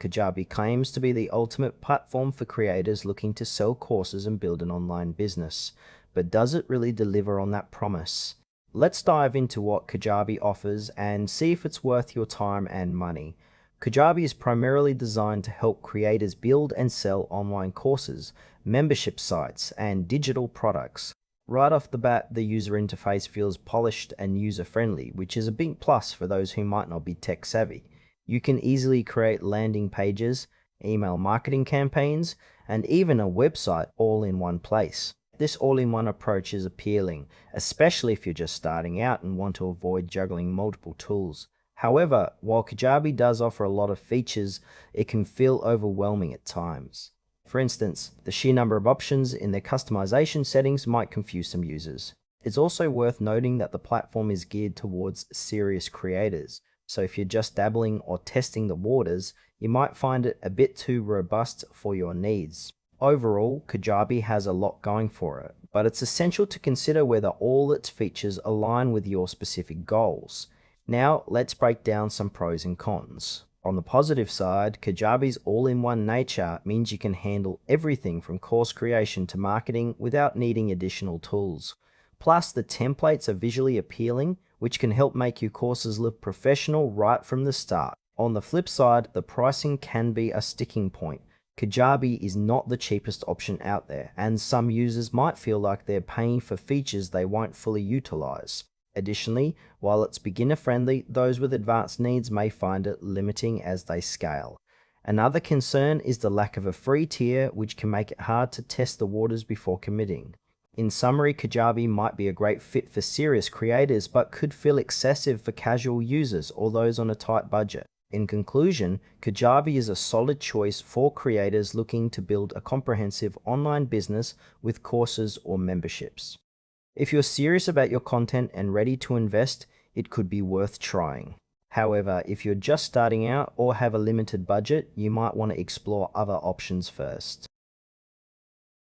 Kajabi claims to be the ultimate platform for creators looking to sell courses and build an online business. But does it really deliver on that promise? Let's dive into what Kajabi offers and see if it's worth your time and money. Kajabi is primarily designed to help creators build and sell online courses, membership sites, and digital products. Right off the bat, the user interface feels polished and user-friendly, which is a big plus for those who might not be tech-savvy. You can easily create landing pages, email marketing campaigns, and even a website all in one place. This all-in-one approach is appealing, especially if you're just starting out and want to avoid juggling multiple tools. However, while Kajabi does offer a lot of features, it can feel overwhelming at times. For instance, the sheer number of options in their customization settings might confuse some users. It's also worth noting that the platform is geared towards serious creators, so if you're just dabbling or testing the waters, you might find it a bit too robust for your needs. Overall, Kajabi has a lot going for it, but it's essential to consider whether all its features align with your specific goals. Now, let's break down some pros and cons. On the positive side, Kajabi's all-in-one nature means you can handle everything from course creation to marketing without needing additional tools. Plus, the templates are visually appealing, which can help make your courses look professional right from the start. On the flip side, the pricing can be a sticking point. Kajabi is not the cheapest option out there, and some users might feel like they're paying for features they won't fully utilize. Additionally, while it's beginner-friendly, those with advanced needs may find it limiting as they scale. Another concern is the lack of a free tier, which can make it hard to test the waters before committing. In summary, Kajabi might be a great fit for serious creators, but could feel excessive for casual users or those on a tight budget. In conclusion, Kajabi is a solid choice for creators looking to build a comprehensive online business with courses or memberships. If you're serious about your content and ready to invest, it could be worth trying. However, if you're just starting out or have a limited budget, you might want to explore other options first.